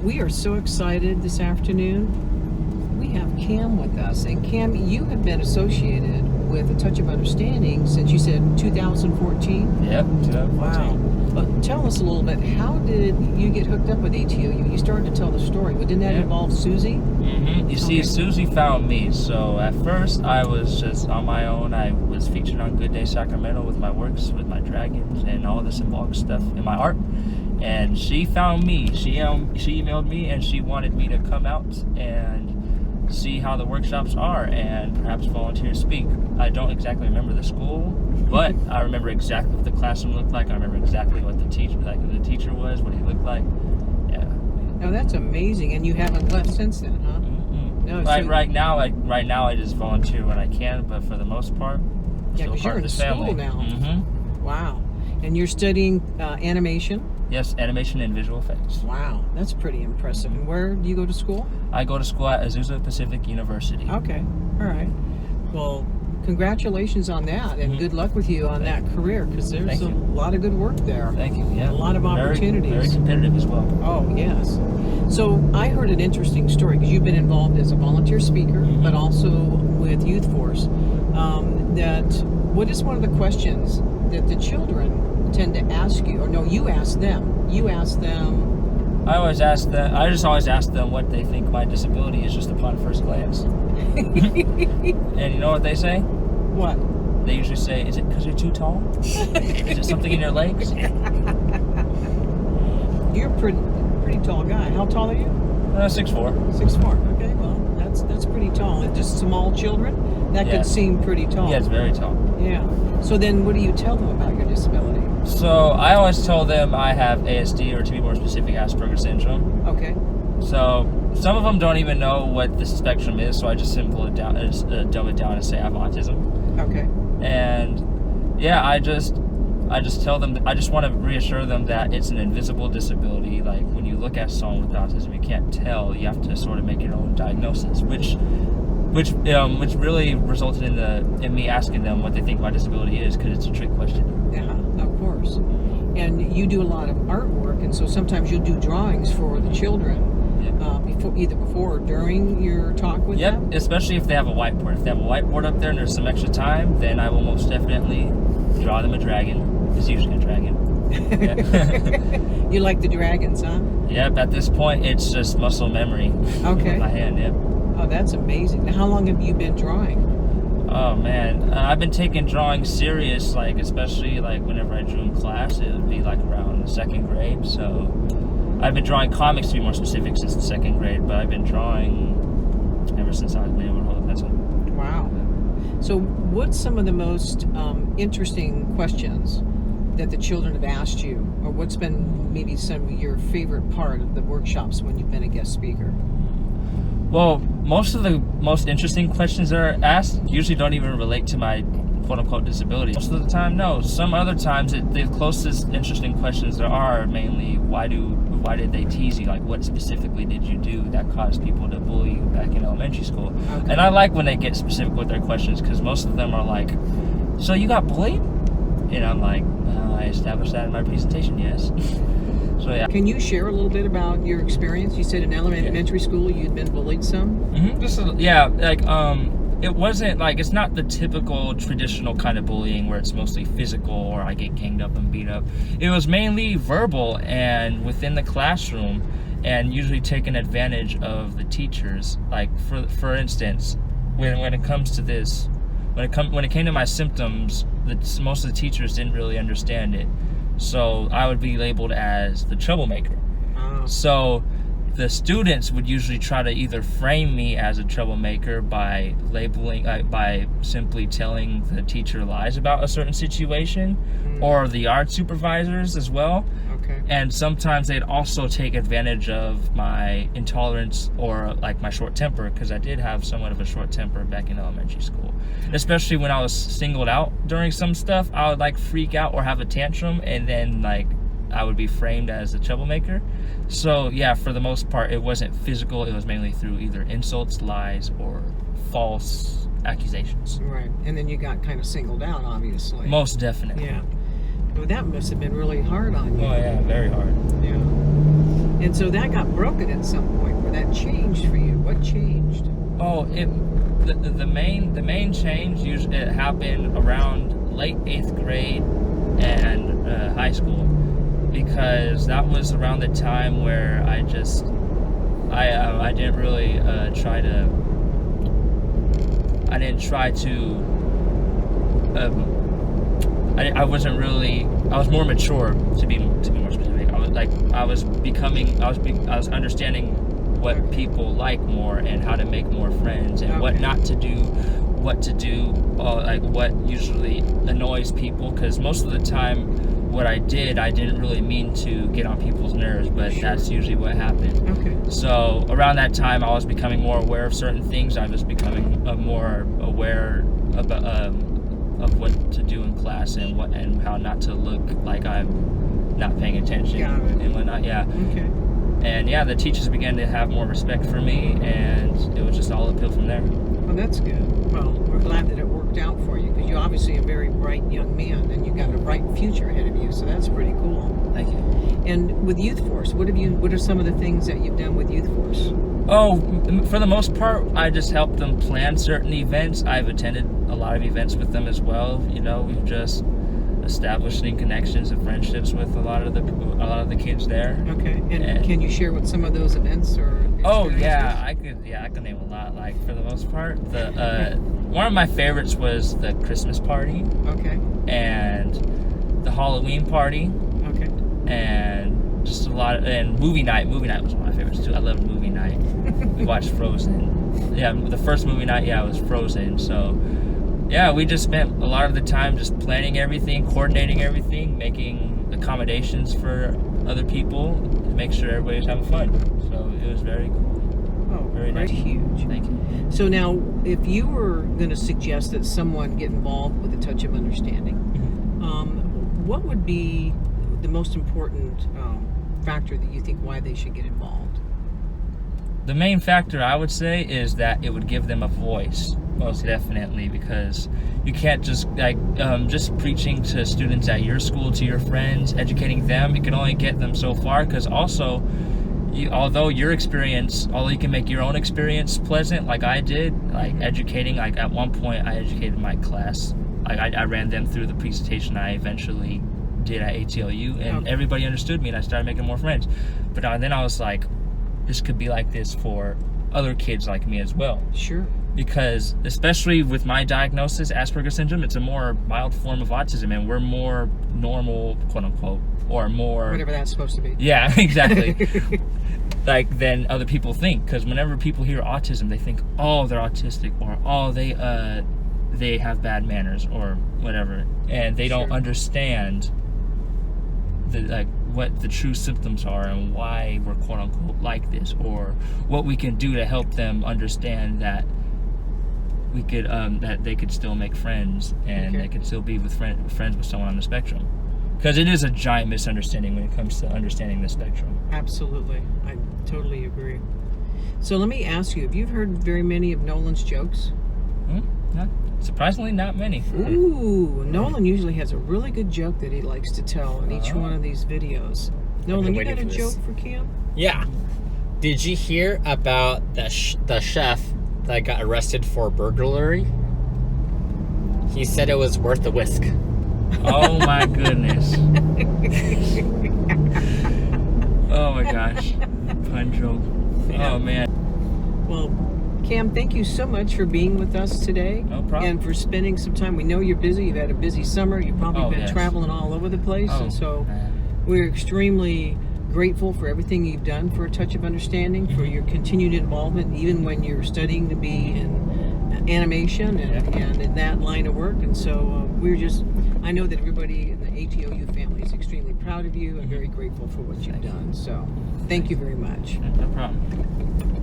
we are so excited this afternoon. We have Cam with us. And Cam, you have been associated with A Touch of Understanding since you said 2014? Yep, 2014. Wow. But tell us a little bit, how did you get hooked up with ATOU? You started to tell the story, but didn't that involve Susie? Mm-hmm. You see, Susie found me. So at first, I was just on my own. I was featured on Good Day Sacramento with my works, with my dragons, and all the symbolic stuff in my art. And she found me. She emailed me, and she wanted me to come out and see how the workshops are and perhaps volunteer to speak. I don't exactly remember the school, but I remember exactly what the classroom looked like. I remember exactly what the teacher was, what he looked like. Yeah. Now that's amazing, and you haven't left since then, huh? Mm-hmm. No, right now I just volunteer when I can, but for the most part, yeah, still because part you're of in the school family. now. Mm-hmm. Wow, and you're studying animation. Yes, animation and visual effects. Wow, that's pretty impressive. And where do you go to school? I go to school at Azusa Pacific University. Okay, all right. Well, congratulations on that, and good luck with you on that career, because there's a lot of good work there. Thank you. Yeah, a lot of opportunities. Very competitive as well. Oh yes. So I heard an interesting story because you've been involved as a volunteer speaker, but also with Youth Force. That what is one of the questions that the children tend to ask you, or no, you ask them? You ask them. I just always ask them what they think my disability is just upon first glance. And you know what they say? What? They usually say, "Is it because you're too tall? Is it something in your legs?" You're a pretty tall guy. How tall are you? 6'4". 6'4". Okay, well, that's pretty tall. And just small children, that could seem pretty tall. Yeah, it's very tall. Yeah. So then, what do you tell them about your disability? So I always tell them I have ASD, or to be more specific, Asperger's syndrome. Okay. So some of them don't even know what the spectrum is, so I just dumb it down and say I have autism. Okay. And yeah, I just tell them, I just want to reassure them that it's an invisible disability. Like when you look at someone with autism, you can't tell. You have to sort of make your own diagnosis, which really resulted in me asking them what they think my disability is, because it's a trick question. Yeah, of course. And you do a lot of artwork, and so sometimes you'll do drawings for the children. Either before or during your talk with them? Yep, especially if they have a whiteboard. If they have a whiteboard up there and there's some extra time, then I will most definitely draw them a dragon. It's usually a dragon. Yeah. You like the dragons, huh? Yep, at this point, it's just muscle memory. Okay. In my hand, yep. Oh, that's amazing. Now, how long have you been drawing? Oh, man. I've been taking drawing serious, like, especially, like, whenever I drew in class, it would be, like, around the 2nd grade, so... I've been drawing comics, to be more specific, since the 2nd grade, but I've been drawing ever since I was able to hold a pencil. Wow. So what's some of the most interesting questions that the children have asked you, or what's been maybe some of your favorite part of the workshops when you've been a guest speaker? Well, most of the most interesting questions that are asked usually don't even relate to my quote-unquote disability. Most of the time, no. Some other times, the closest interesting questions there are mainly, why did they tease you? Like, what specifically did you do that caused people to bully you back in elementary school? Okay. And I like when they get specific with their questions, because most of them are like, so you got bullied? And I'm like, well, I established that in my presentation, yes. So yeah. Can you share a little bit about your experience? You said in elementary school you'd been bullied some? Mm-hmm. It wasn't like, it's not the typical traditional kind of bullying where it's mostly physical or I get ganged up and beat up. It was mainly verbal and within the classroom, and usually taking advantage of the teachers. Like for instance, when it comes to this, when it came to my symptoms, most of the teachers didn't really understand it. So I would be labeled as the troublemaker. So the students would usually try to either frame me as a troublemaker by by simply telling the teacher lies about a certain situation, or the art supervisors as well. Okay. And sometimes they'd also take advantage of my intolerance or like my short temper, because I did have somewhat of a short temper back in elementary school. Especially when I was singled out during some stuff, I would like freak out or have a tantrum, and then like I would be framed as a troublemaker. So yeah, for the most part, it wasn't physical. It was mainly through either insults, lies, or false accusations. Right, and then you got kind of singled out, obviously. Most definitely. Yeah. Well, that must have been really hard on you. Oh yeah, very hard. Yeah. And so that got broken at some point where that changed for you. What changed? Oh, the main change usually it happened around late 8th grade and high school, because that was around the time where I didn't really try to I wasn't really. I was more mature, to be more specific. I was understanding what people like more and how to make more friends and what not to do, what to do, like what usually annoys people. Because most of the time, what I didn't really mean to get on people's nerves, but that's usually what happened. Okay. So around that time, I was becoming more aware of certain things. I was becoming more aware of what to do in class and how not to look like I'm not paying attention and whatnot. Yeah. Okay. And yeah, the teachers began to have more respect for me, and it was just all uphill from there. Well, that's good. Well, we're glad that it worked out for you, because you're obviously a very bright young man, and you've got a bright future ahead of you. So that's pretty cool. Thank you. And with Youth Force, what are some of the things that you've done with Youth Force? Oh, for the most part, I just helped them plan certain events. I've attended a lot of events with them as well. You know, we've just establishing connections and friendships with a lot of the kids there. Okay, and can you share what some of those events or experiences? Oh yeah, I could name a lot. Like for the most part, one of my favorites was the Christmas party. Okay. And the Halloween party. Okay. And just and movie night. Movie night was one of my favorites too. I loved movie night. We watched Frozen. Yeah, the first movie night, was Frozen. So, yeah, we just spent a lot of the time just planning everything, coordinating everything, making accommodations for other people to make sure everybody's having fun. So it was very cool. Oh, very nice. Huge. Thank you. So now, if you were going to suggest that someone get involved with a touch of understanding, what would be the most important factor that you think why they should get involved? The main factor I would say is that it would give them a voice, most definitely, because you can't just just preaching to students at your school, to your friends, educating them. It can only get them so far, because also, although you can make your own experience pleasant, like I did, like educating. Like at one point, I educated my class. Like I ran them through the presentation I eventually did at ATLU, and everybody understood me, and I started making more friends. But then I was like, this could be like this for other kids like me as well. Sure. Because especially with my diagnosis, Asperger's syndrome, it's a more mild form of autism, and we're more normal, quote unquote, or more whatever that's supposed to be. Yeah, exactly. Like than other people think, because whenever people hear autism, they think, oh, they're autistic, or oh, they have bad manners, or whatever, and they don't understand what the true symptoms are and why we're quote unquote like this, or what we can do to help them understand that we could that they could still make friends, and they could still be with friends with someone on the spectrum, because it is a giant misunderstanding when it comes to understanding the spectrum. Absolutely, I totally agree. So let me ask you, have you heard very many of Nolan's jokes? Surprisingly, not many. Ooh, Nolan usually has a really good joke that he likes to tell in each one of these videos. Nolan, you got a joke for Cam? Yeah. Did you hear about the chef that got arrested for burglary? He said it was worth the whisk. Oh my goodness. Oh my gosh. Pun joke. Oh man. Well, Cam, thank you so much for being with us today. No problem. And for spending some time. We know you're busy. You've had a busy summer. You've probably been traveling all over the place. And so we're extremely grateful for everything you've done for A Touch of Understanding, for your continued involvement, even when you're studying to be in animation and in that line of work. And so I know that everybody in the ATOU family is extremely proud of you and very grateful for what you've done. So thank you very much. No problem.